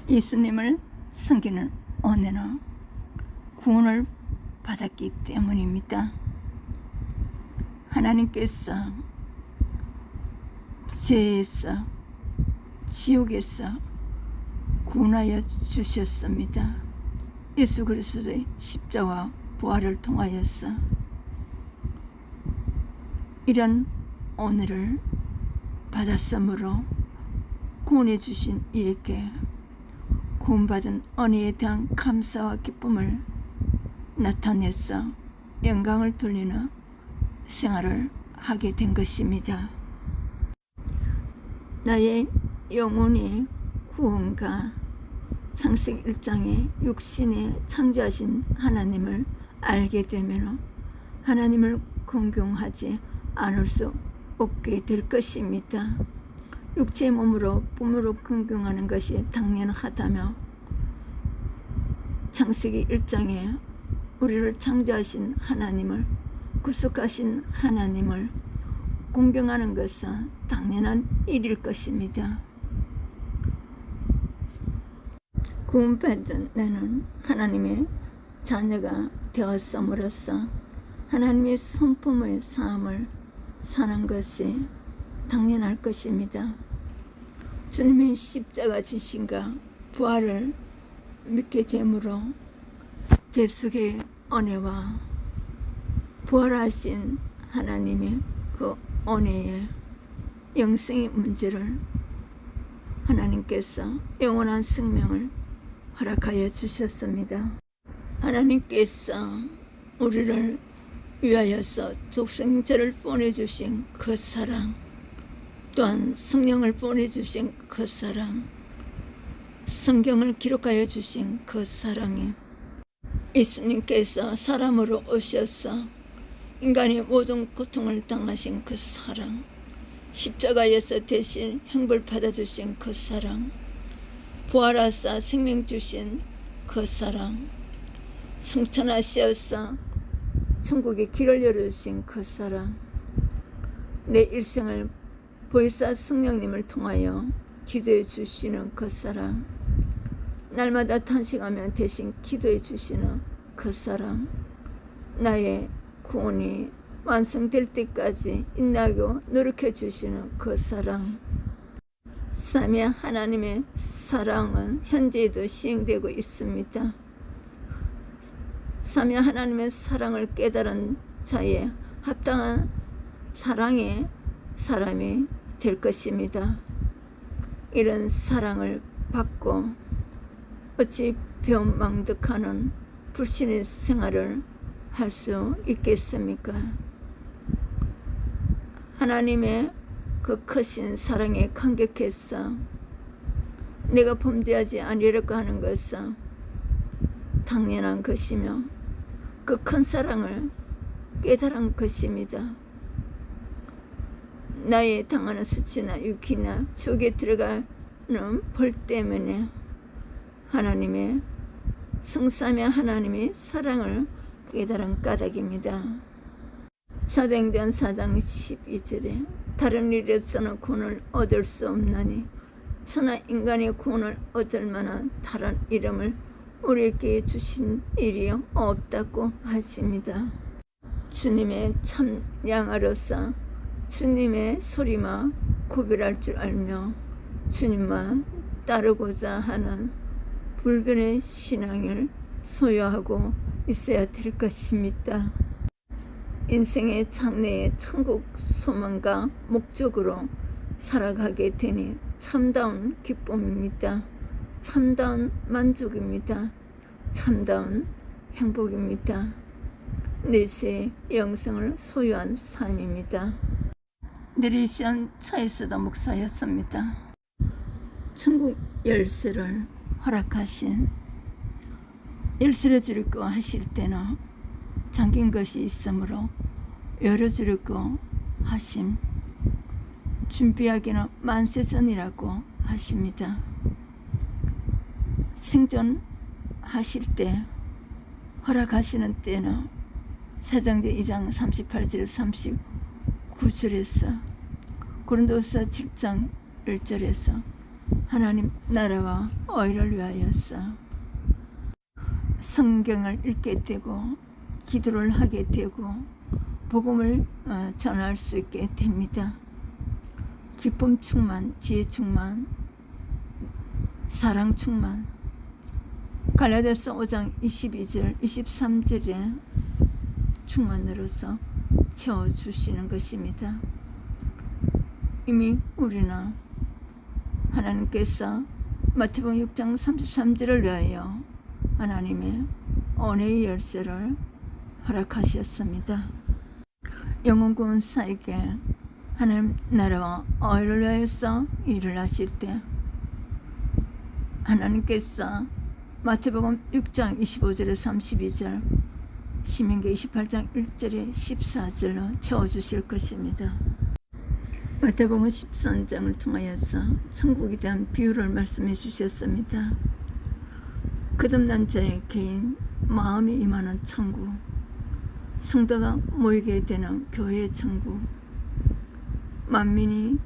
예수님을 섬기는 은혜는 구원을 받았기 때문입니다. 하나님께서 죄에서 지옥에서 구원하여 주셨습니다. 예수 그리스도의 십자가 부활을 통하여서 이런 은혜를 받았으므로 구원해 주신 이에게 구원받은 은혜에 대한 감사와 기쁨을 나타내서 영광을 돌리는 생활을 하게 된 것입니다. 나의 영혼의 구원과 창세기 1장에 육신에 창조하신 하나님을 알게 되면 하나님을 공경하지 않을 수 없게 될 것입니다. 육체의 몸으로 뿜으로 공경하는 것이 당연하다며 창세기 1장에 우리를 창조하신 하나님을 구속하신 하나님을 공경하는 것은 당연한 일일 것입니다. 구원받은 나는 하나님의 자녀가 되었음으로써 하나님의 성품의 삶을 사는 것이 당연할 것입니다. 주님의 십자가 지신과 부활을 믿게 되므로 대속의 은혜와 부활하신 하나님의 그 은혜의 영생의 문제를 하나님께서 영원한 생명을 허락하여 주셨습니다. 하나님께서 우리를 위하여서 독생자를 보내주신 그 사랑, 또한 성령을 보내주신 그 사랑, 성경을 기록하여 주신 그 사랑에 예수님께서 사람으로 오셔서 인간의 모든 고통을 당하신 그 사랑, 십자가에서 대신 형벌 받아주신 그 사랑, 부활하사 생명 주신 그 사랑, 성천하시어서 천국의 길을 열어주신 그 사랑, 내 일생을 보혜사 성령님을 통하여 지도해 주시는 그 사랑, 날마다 탄식하며 대신 기도해 주시는 그 사랑, 나의 구원이 완성될 때까지 인내하고 노력해 주시는 그 사랑, 삼위 하나님의 사랑은 현재에도 시행되고 있습니다. 삼위 하나님의 사랑을 깨달은 자의 합당한 사랑의 사람이 될 것입니다. 이런 사랑을 받고 어찌 배은망덕하는 불신의 생활을 할 수 있겠습니까? 하나님의 그 크신 사랑에 감격해서 내가 범죄하지 아니려고 하는 것은 당연한 것이며 그 큰 사랑을 깨달은 것입니다. 나의 당하는 수치나 육이나 지옥에 들어가는 벌 때문에 하나님의 성삼위 하나님의 사랑을 깨달은 까닭입니다. 사도행전 4장 12절에 다른 일에서는 구원을 얻을 수 없나니 천하 인간의 구원을 얻을 만한 다른 이름을 우리에게 주신 일이 없다고 하십니다. 주님의 참 양아로서 주님의 소리만 구별할 줄 알며 주님만 따르고자 하는 불변의 신앙을 소유하고 있어야 될 것입니다. 인생의 장래의 천국 소망과 목적으로 살아가게 되니 참다운 기쁨입니다. 참다운 만족입니다. 참다운 행복입니다. 내세 영생을 소유한 삶입니다. 내리시온 차에서도 목사였습니다. 천국 열쇠를 허락하신 열쇠를 주려고 하실 때는 잠긴 것이 있으므로 열어주려고 하심, 준비하기는 만세전이라고 하십니다. 생존하실 때 허락하시는 때는 사도행전 2장 38절 39절에서 고린도서 7장 1절에서 하나님 나라와 의를 위하여서 성경을 읽게 되고 기도를 하게 되고 복음을 전할 수 있게 됩니다. 기쁨 충만, 지혜 충만, 사랑 충만. 갈라디아서 5장 22절 23절에 충만으로서 채워주시는 것입니다. 이미 우리는 하나님께서 마태복음 6장 33절을 위하여 하나님의 은혜의 열쇠를 허락하셨습니다. 영혼 구원사에게 하나님 나라와 의를 위하여서 일을 하실 때 하나님께서 마태복음 6장 25절에 32절, 신명기 28장 1절에 14절로 채워주실 것입니다. 마태복음 13장을 통하여서 천국에 대한 비유를 말씀해 주셨습니다. 거듭난 자의 개인 마음이 임하는 천국, 성도가 모이게 되는 교회의 천국, 만민이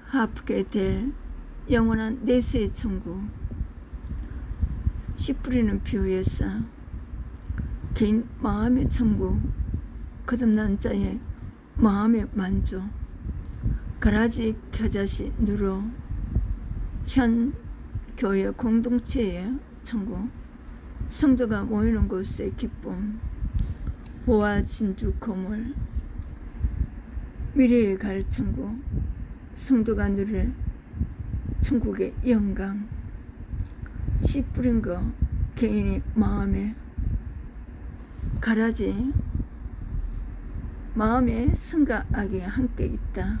합게 될 영원한 내세의 천국, 씨 뿌리는 비유에서 개인 마음의 천국, 거듭난 자의 마음의 만족, 가라지 겨자씨 누로 현 교회 공동체의 천국, 성도가 모이는 곳의 기쁨, 보화 진주 거물, 미래에 갈 천국, 성도가 누릴 천국의 영광, 씨 뿌린 거 개인의 마음에 가라지, 마음에 선과 악이 함께 있다.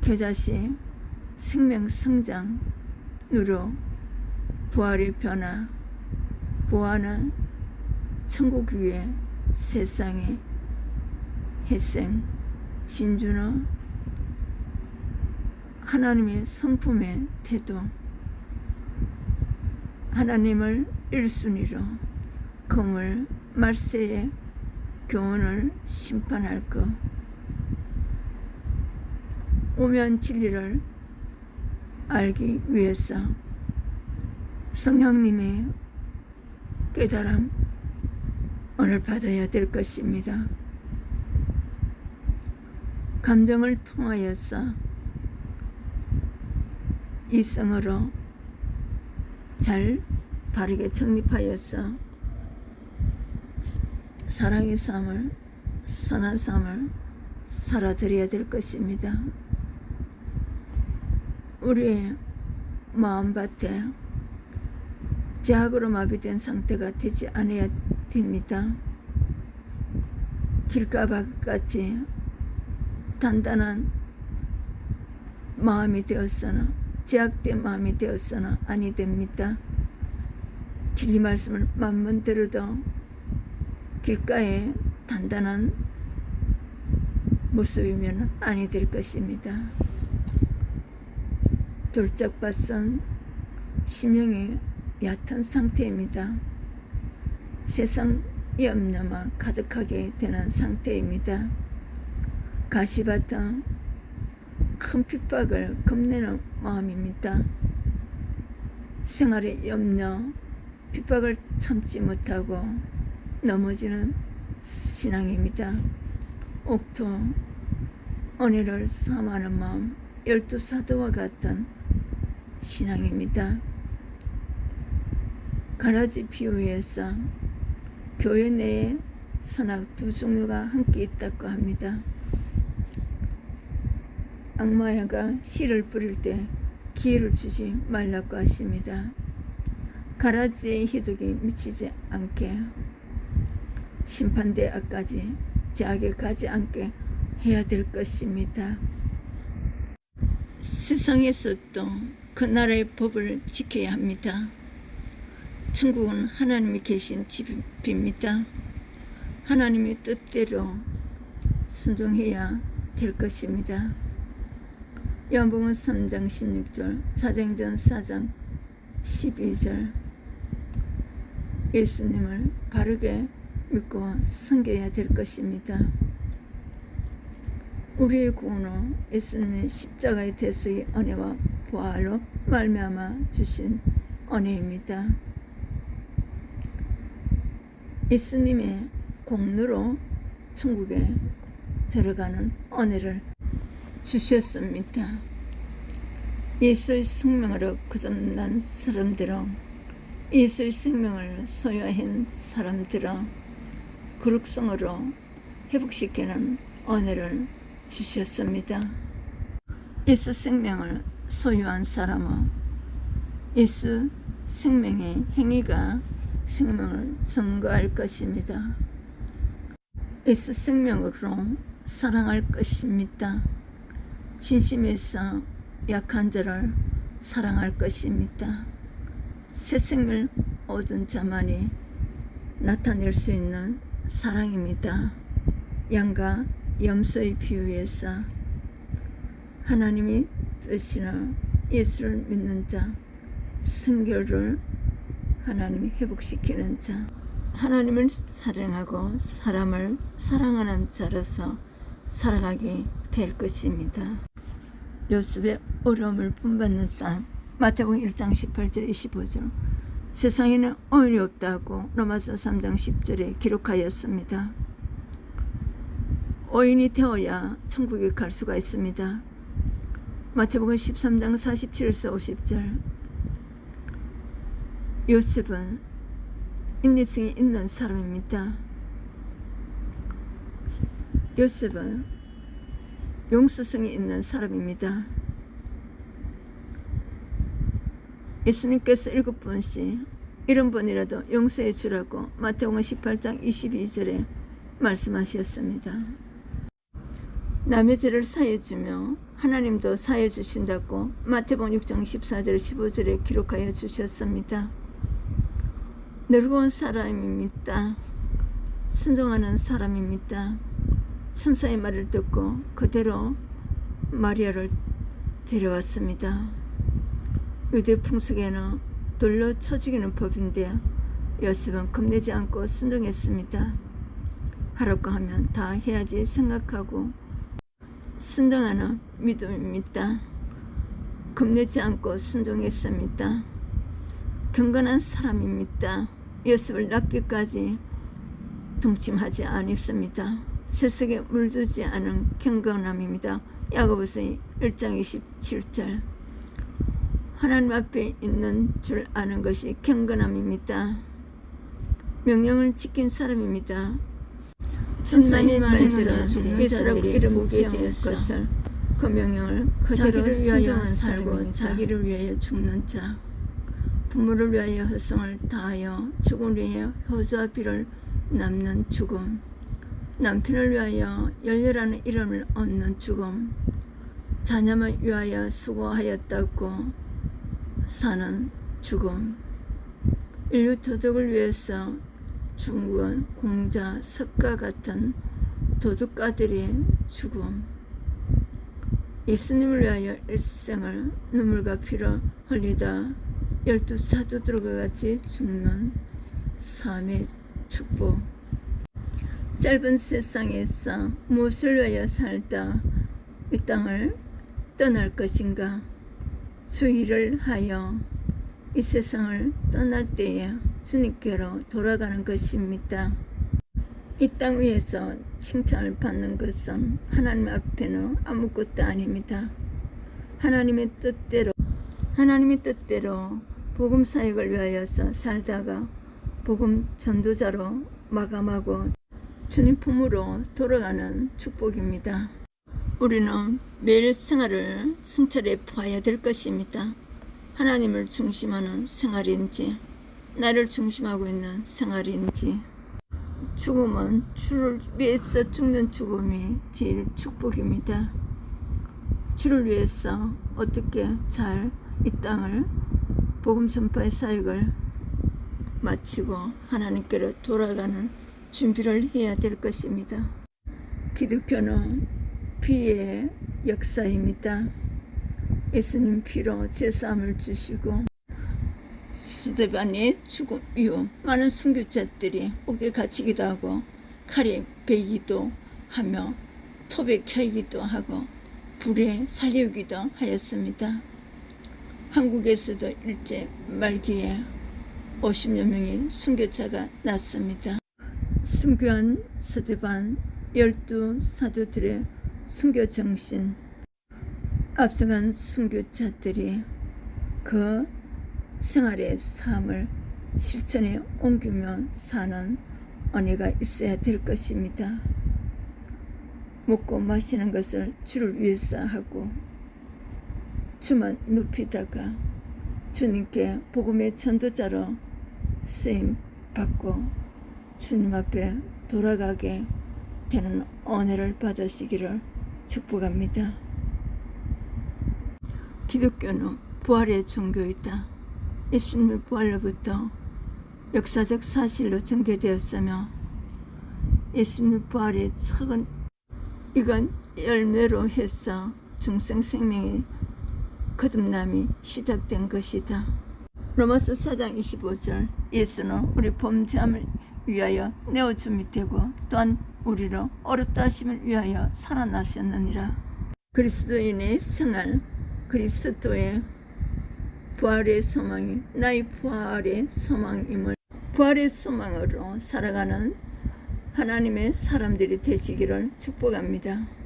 겨자씨 생명 성장 누로 부활의 변화, 부활은 천국 위에 세상의 햇생, 진주는 하나님의 성품의 태도, 하나님을 1순위로 거물 말세의 교훈을 심판할 것, 오면 진리를 알기 위해서 성령님의 깨달음 오늘 받아야 될 것입니다. 감정을 통하여서 이성으로 잘 바르게 정립하여서 사랑의 삶을, 선한 삶을 살아드려야 될 것입니다. 우리의 마음밭에 제약으로 마비된 상태가 되지 않아야 됩니다. 길가박같이 단단한 마음이 되었으나, 제약된 마음이 되었으나 아니 됩니다. 진리 말씀을 만번 들어도 길가에 단단한 모습이면 아니 될 것입니다. 돌짝밭은 심령이 얕은 상태입니다. 세상 염려만 가득하게 되는 상태입니다. 가시밭은 큰 핍박을 겁내는 마음입니다. 생활의 염려, 핍박을 참지 못하고 넘어지는 신앙입니다. 옥토, 은혜를 삼하는 마음, 12사도와 같은 신앙입니다. 가라지 비유에서 교회 내에 선악 두 종류가 함께 있다고 합니다. 악마야가 씨를 뿌릴 때 기회를 주지 말라고 하십니다. 가라지의 희덕이 미치지 않게, 심판대 앞까지 제약에 가지 않게 해야 될 것입니다. 세상에서도 그 나라의 법을 지켜야 합니다. 천국은 하나님이 계신 집입니다. 하나님의 뜻대로 순종해야 될 것입니다. 요한복음 3장 16절, 사도행전 4장 12절, 예수님을 바르게 믿고 섬겨야 될 것입니다. 우리의 구원은 예수님의 십자가의 대속의 은혜와 부활로 말미암아 주신 은혜입니다. 예수님의 공로로 천국에 들어가는 은혜를 주셨습니다. 예수의 생명으로 거듭난 사람들은, 예수의 생명을 소유한 사람들은 거룩성으로 회복시키는 은혜를 주셨습니다. 예수 생명을 소유한 사람은 예수 생명의 행위가 생명을 증거할 것입니다. 예수 생명으로 사랑할 것입니다. 진심에서 약한 자를 사랑할 것입니다. 새 생명을 얻은 자만이 나타낼 수 있는 사랑입니다. 양과 염소의 비유에서 하나님이 뜻이나 예수를 믿는 자, 생결을 하나님이 회복시키는 자, 하나님을 사랑하고 사람을 사랑하는 자로서 살아가게 될 것입니다. 요셉의 어려움을 본받는 삶, 마태복음 1장 18절 25절. 세상에는 의인이 없다고 로마서 3장 10절에 기록하였습니다. 의인이 되어야 천국에 갈 수가 있습니다. 마태복음 13장 47에서 50절. 요셉은 인내성이 있는 사람입니다. 요셉은 용서성이 있는 사람입니다. 예수님께서 7번씩 70번이라도 용서해 주라고 마태복음 18장 22절에 말씀하셨습니다. 남의 죄를 사해 주며 하나님도 사해 주신다고 마태복음 6장 14절 15절에 기록하여 주셨습니다. 너그러운 사람입니다. 순종하는 사람입니다. 천사의 말을 듣고 그대로 마리아를 데려왔습니다. 유대 풍속에는 돌로 쳐 죽이는 법인데 요셉은 겁내지 않고 순종했습니다. 하라고 하면 다 해야지 생각하고 순종하는 믿음입니다. 겁내지 않고 순종했습니다. 경건한 사람입니다. 요셉을 낳기까지 동침하지 않았습니다. 세속에 물들지 않은 경건함입니다. 야고보서 1장 27절. 하나님 앞에 있는 줄 아는 것이 경건함입니다. 명령을 지킨 사람입니다. 천사의 말씀을 예수라고 이름 지은 것을 그 명령을 그대로 순종한 살고 자기를 위하여 죽는 자, 부모를 위하여 허성을 다하여 죽음을 위하여 효자와 피를 남는 죽음, 남편을 위하여 열렬한 이름을 얻는 죽음, 자녀만 위하여 수고하였다고 사는 죽음, 인류 도덕을 위해서 죽은 공자, 석가 같은 도덕가들의 죽음, 예수님을 위하여 일생을 눈물과 피로 흘리다 12사도들과 같이 죽는 삶의 축복, 짧은 세상에서 무엇을 위하여 살다 이 땅을 떠날 것인가, 주의를 하여 이 세상을 떠날 때에 주님께로 돌아가는 것입니다. 이 땅 위에서 칭찬을 받는 것은 하나님 앞에는 아무것도 아닙니다. 하나님의 뜻대로 복음 사역을 위하여서 살다가 복음 전도자로 마감하고 주님 품으로 돌아가는 축복입니다. 우리는 매일 생활을 성찰해 보아야 될 것입니다. 하나님을 중심하는 생활인지 나를 중심하고 있는 생활인지. 죽음은 주를 위해서 죽는 죽음이 제일 축복입니다. 주를 위해서 어떻게 잘 이 땅을 복음 전파의 사역을 마치고 하나님께로 돌아가는 준비를 해야 될 것입니다. 기독교는 피의 역사입니다. 예수님 피로 제사함을 주시고 스데반의 죽음 이후 많은 순교자들이 옥에 갇히기도 하고 칼에 베기도 하며 톱에 켜기도 하고 불에 살리우기도 하였습니다. 한국에서도 일제 말기에 50여 명의 순교자가 났습니다. 순교한 서대반 12사도들의 순교 정신, 앞서간 순교자들이 그 생활의 삶을 실천에 옮기며 사는 은혜가 있어야 될 것입니다. 먹고 마시는 것을 주를 위해서 하고 주만 눕히다가 주님께 복음의 전도자로 쓰임 받고 주님 앞에 돌아가게 되는 은혜를 받으시기를 축복합니다. 기독교는 부활의 종교이다. 예수님의 부활로부터 역사적 사실로 전개되었으며 예수님의 부활의 첫 이건 열매로 해서 중생 생명의 거듭남이 시작된 것이다. 로마서 4장 25절 예수는 우리 범죄함을 위하여 내어줌이 되고 또한 우리로 어렵다 하심을 위하여 살아나셨느니라. 그리스도인의 생활, 그리스도의 부활의 소망이 나의 부활의 소망임을 부활의 소망으로 살아가는 하나님의 사람들이 되시기를 축복합니다.